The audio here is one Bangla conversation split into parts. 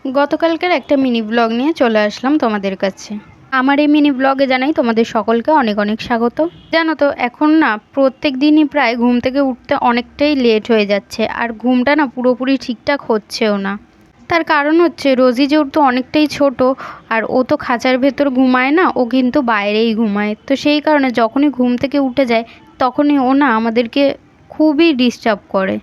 গতকালকের একটা মিনি ব্লগ নিয়ে চলে আসলাম তোমাদের কাছে। আমার এই মিনি ব্লগে জানাই তোমাদের সকলকে অনেক অনেক স্বাগত। জানো তো এখন না প্রত্যেক দিনই প্রায় ঘুম থেকে উঠতে অনেকটাই লেট হয়ে যাচ্ছে, আর ঘুমটা না পুরোপুরি ঠিকঠাক হচ্ছেও না। তার কারণ হচ্ছে রোজি যেহেতু অনেকটাই ছোট, আর ও তো খাঁচার ভেতর ঘুমায় না, ও কিন্তু বাইরেই ঘুমায়। তো সেই কারণে যখনই ঘুম থেকে উঠে যায় তখনই ও না আমাদেরকে খুবই ডিস্টার্ব করে,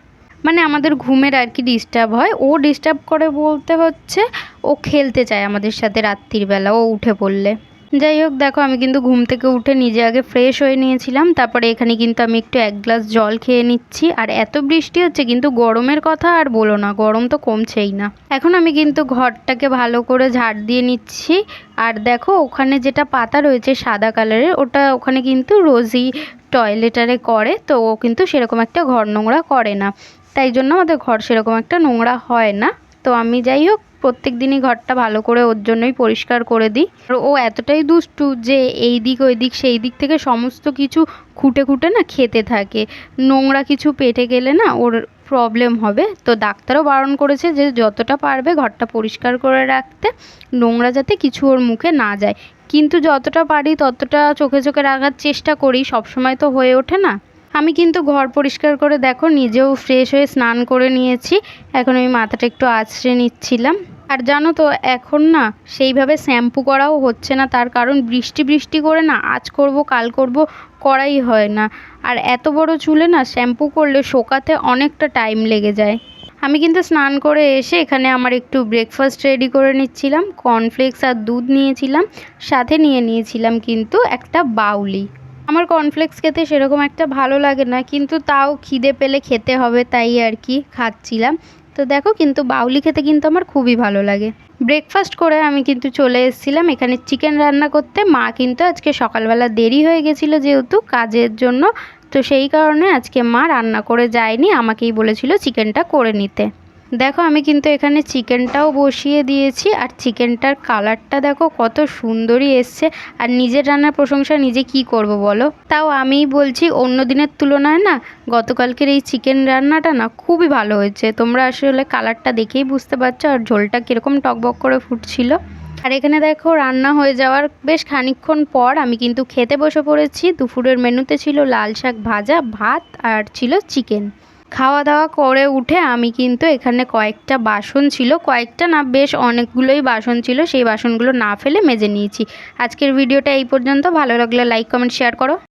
মানে আমাদের ঘুমের আর কি ডিস্টার্ব হয়। ও ডিস্টার্ব করে বলতে হচ্ছে ও খেলতে চায় আমাদের সাথে রাত্রির বেলা ও উঠে পড়লে। যাই হোক, দেখো আমি কিন্তু ঘুম থেকে উঠে নিজে আগে ফ্রেশ হয়ে নিয়েছিলাম, তারপরে এখানে কিন্তু আমি একটু 1 গ্লাস জল খেয়ে নিচ্ছি। আর এত বৃষ্টি হচ্ছে, কিন্তু গরমের কথা আর বলো না, গরম তো কমছেই না। এখন আমি কিন্তু ঘরটাকে ভালো করে ঝাড় দিয়ে নিচ্ছি। আর দেখো ওখানে যেটা পাতা রয়েছে সাদা কালারের, ওটা ওখানে কিন্তু রোজই টয়লেটারে করে, তো ও কিন্তু সেরকম একটা ঘর নোংরা করে না, তাই জন্য আমাদের ঘর সেরকম একটা নোংরা হয় না। তো আমি যাই হোক প্রত্যেক দিনই ঘরটা ভালো করে ওর জন্যই পরিষ্কার করে দিই। আর ও এতটাই দুষ্টু যে এই দিক ওই দিক সেই দিক থেকে সমস্ত কিছু খুঁটে খুঁটে না খেতে থাকে। নোংরা কিছু পেটে গেলে না ওর প্রবলেম হবে, তো ডাক্তারও বারণ করেছে যে যতটা পারবে ঘরটা পরিষ্কার করে রাখতে, নোংরা যাতে কিছু ওর মুখে না যায়। কিন্তু যতটা পারি ততটা চোখে চোখে রাখার চেষ্টা করি, সবসময় তো হয়ে ওঠে না। আমি কিন্তু ঘর পরিষ্কার করে দেখো নিজেও ফ্রেশ হয়ে স্নান করে নিয়েছি। এখন আমি মাথাটা একটু আঁচড়ে নিচ্ছিলাম। আর জানো তো এখন না সেইভাবে শ্যাম্পু করাও হচ্ছে না, তার কারণ বৃষ্টি বৃষ্টি করে না আজ করব কাল করব করাই হয় না। আর এত বড় চুলে না শ্যাম্পু করলে শোকাতে অনেকটা টাইম লেগে যায়। আমি কিন্তু স্নান করে এসে এখানে আমার একটু ব্রেকফাস্ট রেডি করে নিচ্ছিলাম। কর্নফ্লেক্স আর দুধ নিয়েছিলাম, সাথে নিয়ে নিয়েছিলাম কিন্তু একটা বাউলি। আমার কর্নফ্লেক্স খেতে সেরকম একটা ভালো লাগে না, কিন্তু তাও খিদে পেলে খেতে হবে, তাই আর কি খাচ্ছিলাম। তো দেখো কিন্তু বাউলি খেতে কিন্তু আমার খুবই ভালো লাগে। ব্রেকফাস্ট করে আমি কিন্তু চলে এসেছিলাম এখানে চিকেন রান্না করতে। মা কিন্তু আজকে সকালবেলা দেরি হয়ে গেছিলো যেহেতু কাজের জন্য, তো সেই কারণে আজকে মা রান্না করে যায়নি, আমাকেই বলেছিল চিকেনটা করে নিতে। দেখো আমি কিন্তু এখানে চিকেনটাও বসিয়ে দিয়েছি, আর চিকেনটার কালারটা দেখো কত সুন্দরই এসছে। আর নিজের রান্নার প্রশংসা নিজে কি করব বলো, তাও আমিই বলছি অন্য দিনের তুলনায় না গতকালকের এই চিকেন রান্নাটা না খুবই ভালো হয়েছে। তোমরা আসলে কালারটা দেখেই বুঝতে পারছো, আর ঝোলটা কীরকম টকবক করে ফুটছিল। আর এখানে দেখো রান্না হয়ে যাওয়ার বেশ খানিকক্ষণ পর আমি কিন্তু খেতে বসে পড়েছি। দুপুরের মেনুতে ছিল লাল শাক ভাজা, ভাত, আর ছিল চিকেন। খাওয়া দাওয়া করে উঠে আমি কিন্তু এখানে কয়েকটা বাসন ছিল, কয়েকটা না বেশ অনেকগুলোই বাসন ছিল, সেই বাসনগুলো না ফেলে মেজে নিয়েছি। আজকের ভিডিওটা এই পর্যন্ত। ভালো লাগলে লাইক কমেন্ট শেয়ার করো।